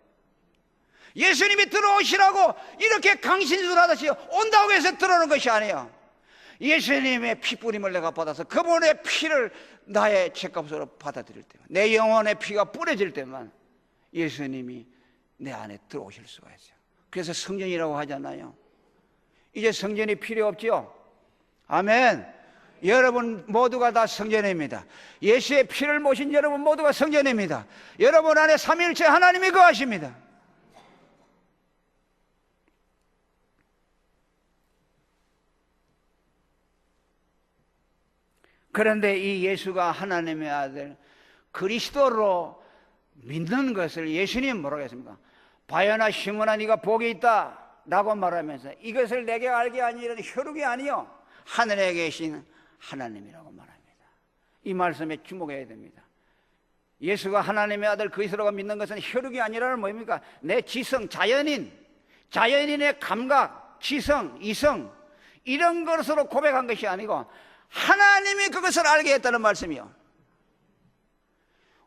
예수님이 들어오시라고 이렇게 강신술하듯이 온다고 해서 들어오는 것이 아니에요. 예수님의 피 뿌림을 내가 받아서 그분의 피를 나의 죄값으로 받아들일 때만, 내 영혼의 피가 뿌려질 때만 예수님이 내 안에 들어오실 수가 있어요. 그래서 성전이라고 하잖아요. 이제 성전이 필요 없죠? 아멘. 여러분 모두가 다 성전입니다. 예수의 피를 모신 여러분 모두가 성전입니다. 여러분 안에 삼위일체 하나님이 거하십니다. 그런데 이 예수가 하나님의 아들 그리스도로 믿는 것을 예수님 뭐라고 했습니까? 바요나 시몬아 네가 복이 있다 라고 말하면서 이것을 내게 알게 아니라 혈육이 아니요 하늘에 계신 하나님이라고 말합니다. 이 말씀에 주목해야 됩니다. 예수가 하나님의 아들 그리스도라고 믿는 것은 혈육이 아니라는 뭡니까? 내 지성, 자연인의 감각, 지성, 이성 이런 것으로 고백한 것이 아니고 하나님이 그것을 알게 했다는 말씀이요.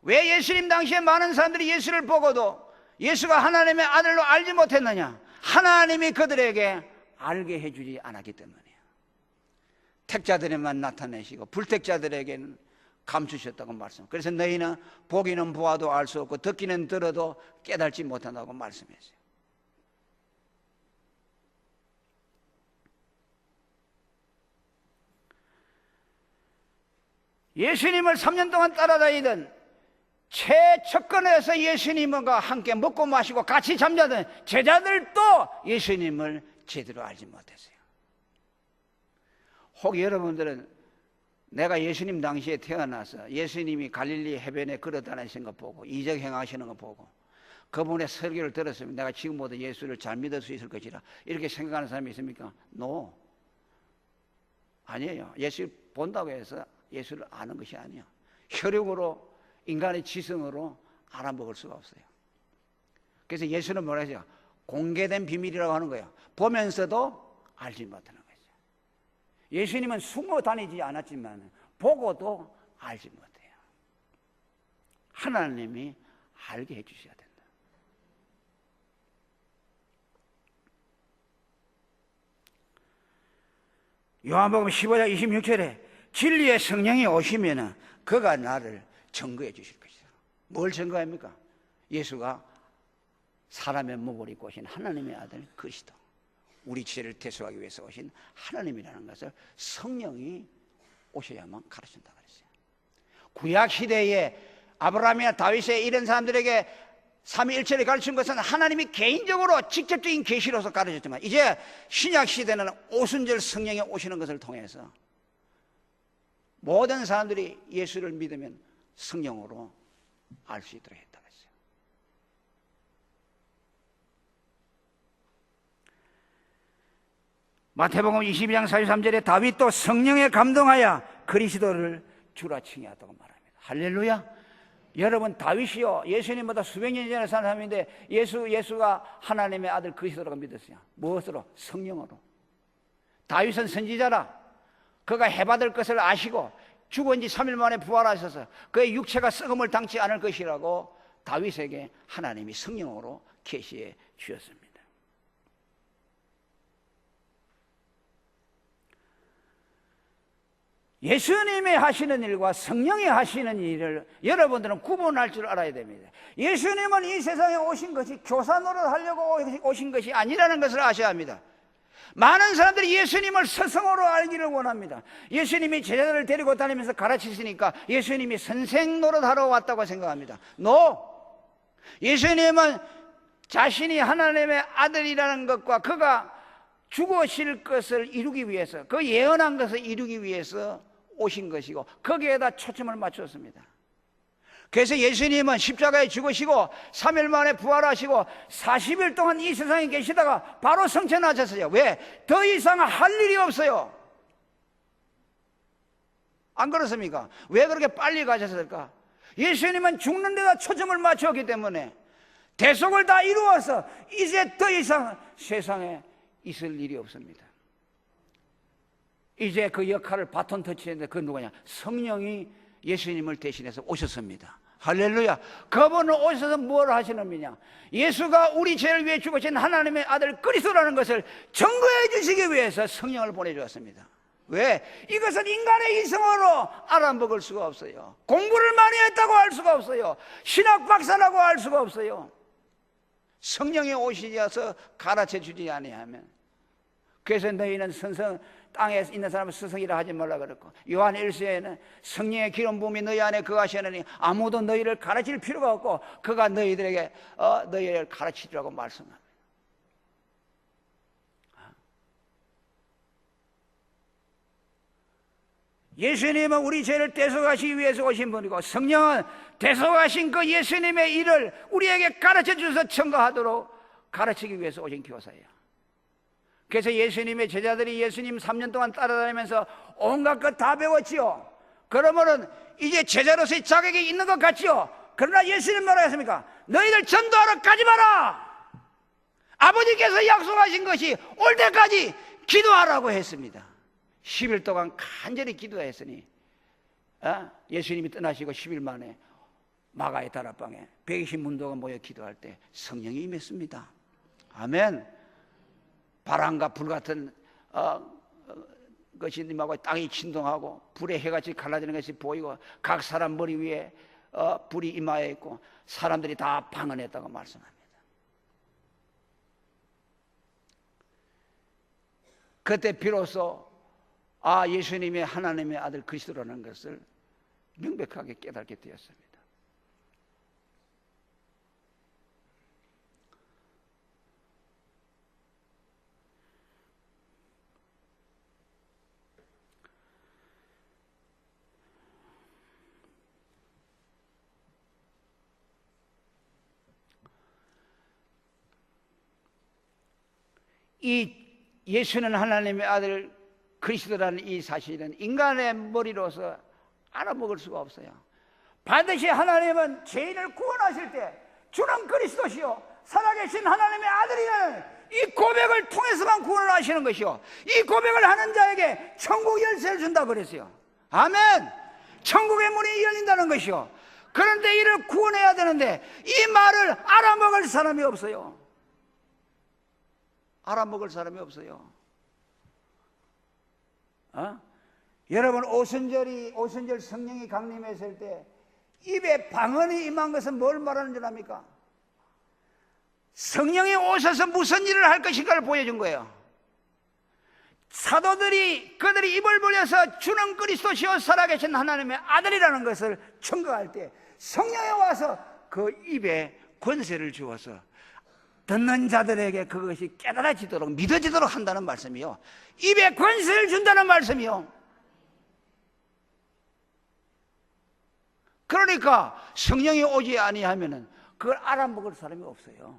왜 예수님 당시에 많은 사람들이 예수를 보고도 예수가 하나님의 아들로 알지 못했느냐? 하나님이 그들에게 알게 해주지 않았기 때문이에요. 택자들에만 나타내시고 불택자들에게는 감추셨다고 말씀. 그래서 너희는 보기는 보아도 알 수 없고 듣기는 들어도 깨달지 못한다고 말씀했어요. 예수님을 3년 동안 따라다니던 최측근에서 예수님과 함께 먹고 마시고 같이 잠자던 제자들도 예수님을 제대로 알지 못했어요. 혹 여러분들은 내가 예수님 당시에 태어나서 예수님이 갈릴리 해변에 걸어다니신 거 보고 이적 행하시는 거 보고 그분의 설교를 들었으면 내가 지금보다 예수를 잘 믿을 수 있을 것이라 이렇게 생각하는 사람이 있습니까? No. 아니에요. 예수 본다고 해서 예수를 아는 것이 아니에요. 혈육으로 인간의 지성으로 알아먹을 수가 없어요. 그래서 예수는 뭐라 하죠? 공개된 비밀이라고 하는 거예요. 보면서도 알지 못하는 거죠. 예수님은 숨어 다니지 않았지만 보고도 알지 못해요. 하나님이 알게 해주셔야 된다. 요한복음 15장 26절에 진리의 성령이 오시면 그가 나를 증거해 주실 것이다. 뭘 증거합니까? 예수가 사람의 몸을 입고 오신 하나님의 아들 그리스도, 우리 죄를 대속하기 위해서 오신 하나님이라는 것을 성령이 오셔야만 가르친다 그랬어요. 구약 시대에 아브라함이나 다윗에 이런 사람들에게 삼위일체를 가르친 것은 하나님이 개인적으로 직접적인 계시로서 가르쳤지만 이제 신약 시대는 오순절 성령이 오시는 것을 통해서 모든 사람들이 예수를 믿으면 성령으로 알 수 있도록 했다고 했어요. 마태복음 22장 43절에 다윗도 성령에 감동하여 그리스도를 주라 칭하였다고 말합니다. 할렐루야. 여러분 다윗이요 예수님보다 수백 년 전에 산 사람인데 예수가 하나님의 아들 그리스도라고 믿었어요. 무엇으로? 성령으로. 다윗은 선지자라. 그가 해받을 것을 아시고 죽은 지 3일 만에 부활하셔서 그의 육체가 썩음을 당치 않을 것이라고 다윗에게 하나님이 성령으로 계시해 주셨습니다. 예수님이 하시는 일과 성령이 하시는 일을 여러분들은 구분할 줄 알아야 됩니다. 예수님은 이 세상에 오신 것이 교사 노릇하려고 오신 것이 아니라는 것을 아셔야 합니다. 많은 사람들이 예수님을 스승으로 알기를 원합니다. 예수님이 제자들을 데리고 다니면서 가르치시니까 예수님이 선생 노릇하러 왔다고 생각합니다. No! 예수님은 자신이 하나님의 아들이라는 것과 그가 죽으실 것을 이루기 위해서, 그 예언한 것을 이루기 위해서 오신 것이고 거기에다 초점을 맞췄습니다. 그래서 예수님은 십자가에 죽으시고 3일 만에 부활하시고 40일 동안 이 세상에 계시다가 바로 성천하셨어요. 왜? 더 이상 할 일이 없어요. 안 그렇습니까? 왜 그렇게 빨리 가셨을까? 예수님은 죽는 데다 초점을 맞췄기 때문에 대속을 다 이루어서 이제 더 이상 세상에 있을 일이 없습니다. 이제 그 역할을 바톤 터치했는데 그건 누구냐? 성령이 예수님을 대신해서 오셨습니다. 할렐루야. 그분은 오셔서 뭘 하시는 분이냐? 예수가 우리 죄를 위해 죽으신 하나님의 아들 그리스도라는 것을 증거해 주시기 위해서 성령을 보내주었습니다. 왜? 이것은 인간의 이성으로 알아먹을 수가 없어요. 공부를 많이 했다고 할 수가 없어요. 신학 박사라고 할 수가 없어요. 성령이 오시어서 가르쳐 주지 아니하면. 그래서 너희는 땅에 있는 사람은 스승이라 하지 말라 그랬고, 요한 1서에는 성령의 기름 부음이 너희 안에 거하시느니 아무도 너희를 가르칠 필요가 없고 그가 너희들에게 너희를 가르치리라고 말씀합니다. 예수님은 우리 죄를 대속하시기 위해서 오신 분이고, 성령은 대속하신 그 예수님의 일을 우리에게 가르쳐 주셔서 증거하도록 가르치기 위해서 오신 교사예요. 그래서 예수님의 제자들이 예수님 3년 동안 따라다니면서 온갖 것 다 배웠지요. 그러면은 이제 제자로서의 자격이 있는 것 같지요. 그러나 예수님 뭐라 했습니까? 너희들 전도하러 가지 마라. 아버지께서 약속하신 것이 올 때까지 기도하라고 했습니다. 10일 동안 간절히 기도했으니 예수님이 떠나시고 10일 만에 마가의 다락방에 120문도가 모여 기도할 때 성령이 임했습니다. 아멘. 바람과 불 같은 것이 임하고 땅이 진동하고 불의 해같이 갈라지는 것이 보이고 각 사람 머리 위에 불이 임하여 있고 사람들이 다 방언했다고 말씀합니다. 그때 비로소 예수님이 하나님의 아들 그리스도라는 것을 명백하게 깨닫게 되었습니다. 이 예수는 하나님의 아들 그리스도라는 이 사실은 인간의 머리로서 알아먹을 수가 없어요. 반드시 하나님은 죄인을 구원하실 때 주는 그리스도시요 살아계신 하나님의 아들이라는 이 고백을 통해서만 구원을 하시는 것이요, 이 고백을 하는 자에게 천국 열쇠를 준다고 그랬어요. 아멘. 천국의 문이 열린다는 것이요. 그런데 이를 구원해야 되는데 이 말을 알아먹을 사람이 없어요. 알아먹을 사람이 없어요. 여러분 오순절 성령이 강림했을 때 입에 방언이 임한 것은 뭘 말하는 줄 압니까? 성령이 오셔서 무슨 일을 할 것인가를 보여준 거예요. 사도들이 그들이 입을 벌려서 주는 그리스도시요 살아계신 하나님의 아들이라는 것을 증거할 때 성령이 와서 그 입에 권세를 주어서 듣는 자들에게 그것이 깨달아지도록 믿어지도록 한다는 말씀이요, 입에 권세를 준다는 말씀이요. 그러니까 성령이 오지 아니하면은 그걸 알아먹을 사람이 없어요.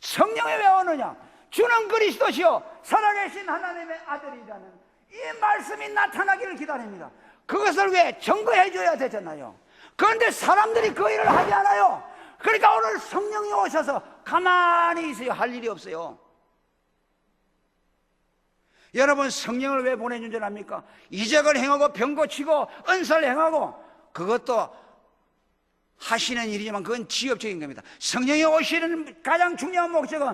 성령이 왜 오느냐? 주는 그리스도시요 살아계신 하나님의 아들이라는 이 말씀이 나타나기를 기다립니다. 그것을 왜 증거해 줘야 되잖아요. 그런데 사람들이 그 일을 하지 않아요. 그러니까 오늘 성령이 오셔서 가만히 있어요. 할 일이 없어요. 여러분, 성령을 왜 보내준 줄 압니까? 이적을 행하고 병 고치고 은사를 행하고, 그것도 하시는 일이지만 그건 지역적인 겁니다. 성령이 오시는 가장 중요한 목적은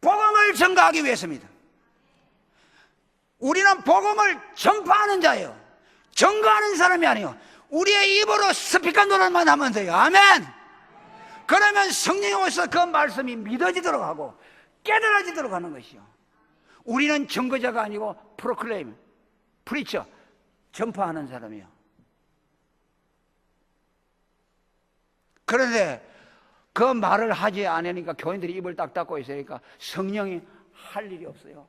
복음을 전가하기 위해서입니다. 우리는 복음을 전파하는 자예요. 전가하는 사람이 아니에요. 우리의 입으로 스피커 노릇만 하면 돼요. 아멘. 그러면 성령이 오셔서 그 말씀이 믿어지도록 하고 깨달아지도록 하는 것이요, 우리는 증거자가 아니고 프로클레임, 프리처, 전파하는 사람이요. 그런데 그 말을 하지 않으니까 교인들이 입을 딱 닫고 있으니까 성령이 할 일이 없어요.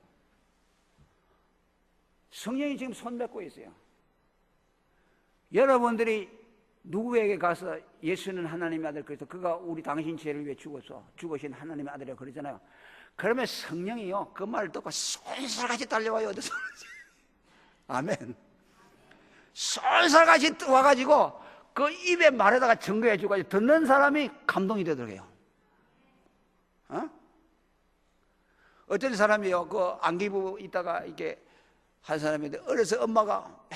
성령이 지금 손 맺고 있어요. 여러분들이 누구에게 가서 예수는 하나님의 아들 그래서 그가 우리 당신 죄를 위해 죽으신 하나님의 아들이라고 그러잖아요. 그러면 성령이요 그 말을 듣고 쏠쏠같이 달려와요. 어디서? 아멘. 쏠쏠같이 와가지고 그 입에 말에다가 증거해 주고 듣는 사람이 감동이 되더라고요. 어떤 사람이요 그 안기부 있다가 이렇게 한 사람인데 어려서 엄마가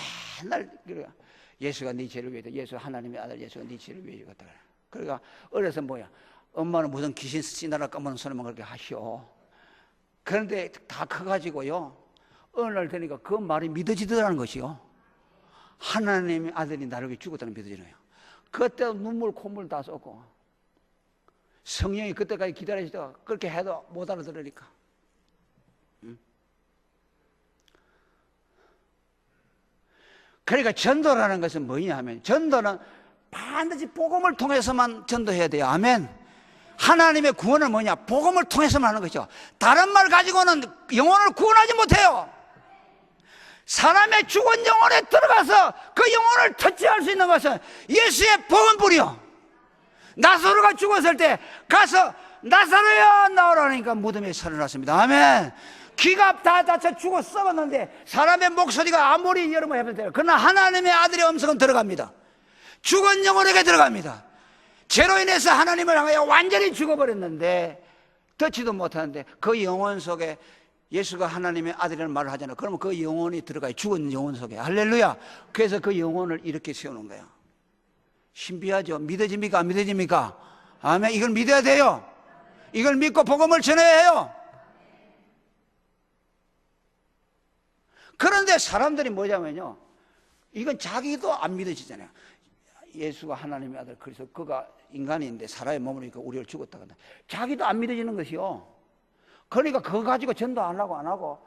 맨날 그래요. 예수가 네 죄를 위해, 예수 하나님의 아들 예수가 네 죄를 위해 죽었다. 그러니까 어려서 뭐야, 엄마는 무슨 귀신 씨나라 까먹는 소리만 그렇게 하시오. 그런데 다 커가지고요, 어느 날 되니까 그 말이 믿어지더라는 것이요. 하나님의 아들이 나를 위해 죽었다는 게 믿어지네요. 그때 눈물 콧물 다 쏟고, 성령이 그때까지 기다리시다가 그렇게 해도 못 알아들으니까. 그러니까 전도라는 것은 뭐냐 하면, 전도는 반드시 복음을 통해서만 전도해야 돼요. 아멘. 하나님의 구원은 뭐냐? 복음을 통해서만 하는 것이죠. 다른 말 가지고는 영혼을 구원하지 못해요. 사람의 죽은 영혼에 들어가서 그 영혼을 터치할 수 있는 것은 예수의 복음뿐이요. 나사로가 죽었을 때 가서 나사로야 나오라니까 무덤에 살아났습니다. 아멘. 귀가 다 다쳐 죽어 썩었는데 사람의 목소리가 아무리 여러분 해도 그러나 하나님의 아들의 음성은 들어갑니다. 죽은 영혼에게 들어갑니다. 죄로 인해서 하나님을 향하여 완전히 죽어버렸는데 듣지도 못하는데 그 영혼 속에 예수가 하나님의 아들이라는 말을 하잖아요. 그러면 그 영혼이 들어가요. 죽은 영혼 속에. 할렐루야. 그래서 그 영혼을 이렇게 세우는 거예요. 신비하죠. 믿어집니까? 안 믿어집니까? 아멘. 이걸 믿어야 돼요. 이걸 믿고 복음을 전해야 해요. 그런데 사람들이 뭐냐면요, 이건 자기도 안 믿어지잖아요. 예수가 하나님의 아들, 그래서 그가 인간인데 사람의 몸으로 우리를 죽었다 그런다. 자기도 안 믿어지는 것이요. 그러니까 그거 가지고 전도 안 하고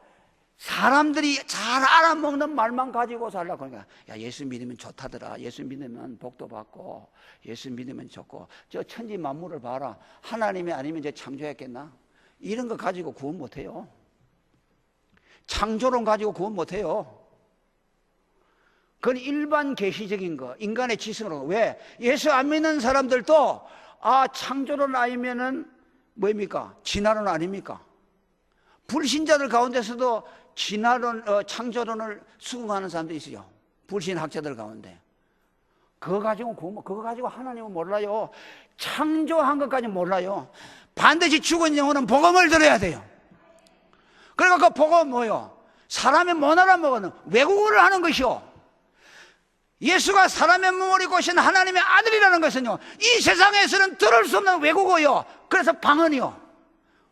사람들이 잘 알아먹는 말만 가지고 살라고. 그러니까 야, 예수 믿으면 좋다더라. 예수 믿으면 복도 받고, 예수 믿으면 좋고, 저 천지 만물을 봐라. 하나님이 아니면 이제 창조했겠나? 이런 거 가지고 구원 못해요. 창조론 가지고 구원 못해요. 그건 일반 계시적인 거, 인간의 지성으로. 왜? 예수 안 믿는 사람들도 창조론 아니면은 뭐입니까? 진화론 아닙니까? 불신자들 가운데서도 진화론, 창조론을 수긍하는 사람도 있어요. 불신학자들 가운데. 그거 가지고 하나님은 몰라요. 창조한 것까지 몰라요. 반드시 죽은 영혼은 복음을 들어야 돼요. 그러니까 그 복음은 뭐요? 사람이 못 알아먹는 외국어를 하는 것이요. 예수가 사람의 몸을 입고 오신 하나님의 아들이라는 것은요, 이 세상에서는 들을 수 없는 외국어요. 그래서 방언이요.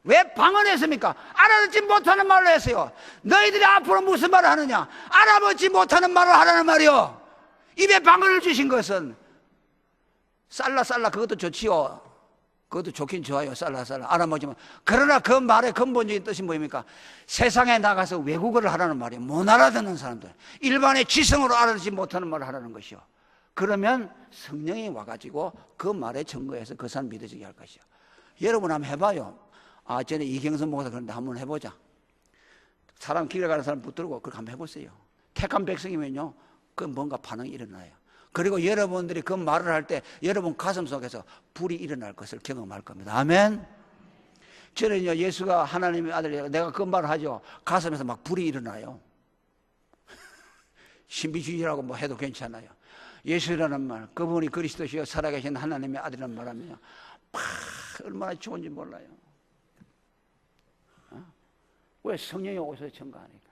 왜 방언했습니까? 알아듣지 못하는 말로 했어요. 너희들이 앞으로 무슨 말을 하느냐? 알아듣지 못하는 말을 하라는 말이요. 입에 방언을 주신 것은 살라 그것도 좋지요. 그것도 좋긴 좋아요. 살라 알아먹지만. 그러나 그 말의 근본적인 뜻이 뭐입니까? 세상에 나가서 외국어를 하라는 말이에요. 못 알아듣는 사람들, 일반의 지성으로 알아듣지 못하는 말을 하라는 것이요. 그러면 성령이 와가지고 그 말에 증거해서 그 사람 믿어지게 할 것이요. 여러분 한번 해봐요. 전에 이경선 목사 그런데 한번 해보자. 사람 길에 가는 사람 붙들고 그렇게 한번 해보세요. 택한 백성이면요, 그 뭔가 반응이 일어나요. 그리고 여러분들이 그 말을 할 때 여러분 가슴 속에서 불이 일어날 것을 경험할 겁니다. 아멘. 저는요, 예수가 하나님의 아들이라 내가 그 말을 하죠. 가슴에서 막 불이 일어나요. 신비주의라고 뭐 해도 괜찮아요. 예수라는 말, 그분이 그리스도시여 살아계신 하나님의 아들이라는 말하면요, 얼마나 좋은지 몰라요. 왜? 성령이 오셔서 증거하니까.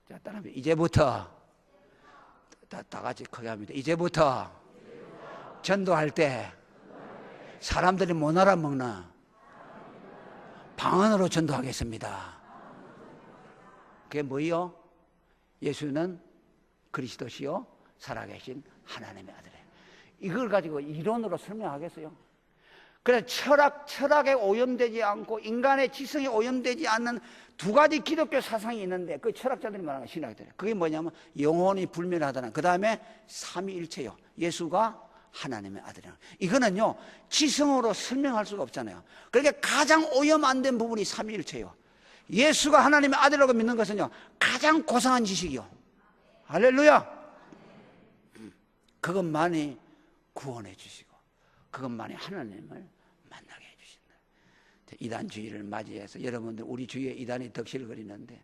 자, 따라하면 이제부터 다 같이 크게 합니다. 이제부터 전도할 때 사람들이 못 알아먹는 방언으로 전도하겠습니다. 그게 뭐요? 예수는 그리스도시요 살아계신 하나님의 아들이에요. 이걸 가지고 이론으로 설명하겠어요? 그래서 철학에 오염되지 않고 인간의 지성에 오염되지 않는 두 가지 기독교 사상이 있는데 그 철학자들이 말하는 신학들이 그게 뭐냐면 영혼이 불멸하다는, 그 다음에 삼위일체요. 예수가 하나님의 아들이라. 이거는요 지성으로 설명할 수가 없잖아요. 그러니까 가장 오염 안 된 부분이 삼위일체요. 예수가 하나님의 아들이라고 믿는 것은요 가장 고상한 지식이요. 할렐루야. 그것만이 구원해 주시고 그것만이 하나님을 만나게 해주신다. 이단주의를 맞이해서 여러분들 우리 주위에 이단이 덕실거리는데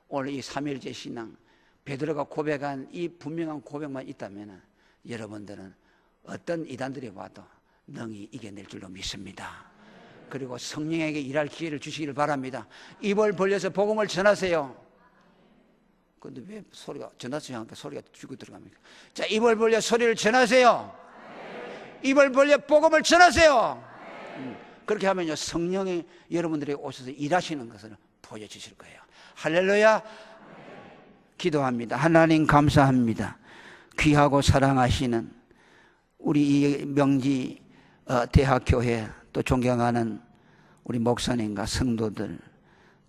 오늘 이 삼일째 신앙 베드로가 고백한 이 분명한 고백만 있다면 여러분들은 어떤 이단들이 와도 능히 이겨낼 줄로 믿습니다. 그리고 성령에게 일할 기회를 주시기를 바랍니다. 입을 벌려서 복음을 전하세요. 근데 왜 소리가 전하세요 하니까 소리가 죽어 들어갑니까? 자, 입을 벌려 소리를 전하세요. 입을 벌려 복음을 전하세요. 그렇게 하면요, 성령이 여러분들에게 오셔서 일하시는 것을 보여주실 거예요. 할렐루야. 기도합니다. 하나님 감사합니다. 귀하고 사랑하시는 우리 이 명지 대학교회 또 존경하는 우리 목사님과 성도들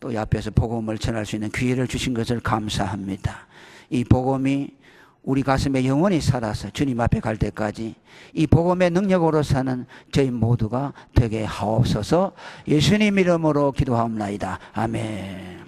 또 옆에서 복음을 전할 수 있는 기회를 주신 것을 감사합니다. 이 복음이 우리 가슴에 영원히 살아서 주님 앞에 갈 때까지 이 복음의 능력으로 사는 저희 모두가 되게 하옵소서. 예수님 이름으로 기도하옵나이다. 아멘.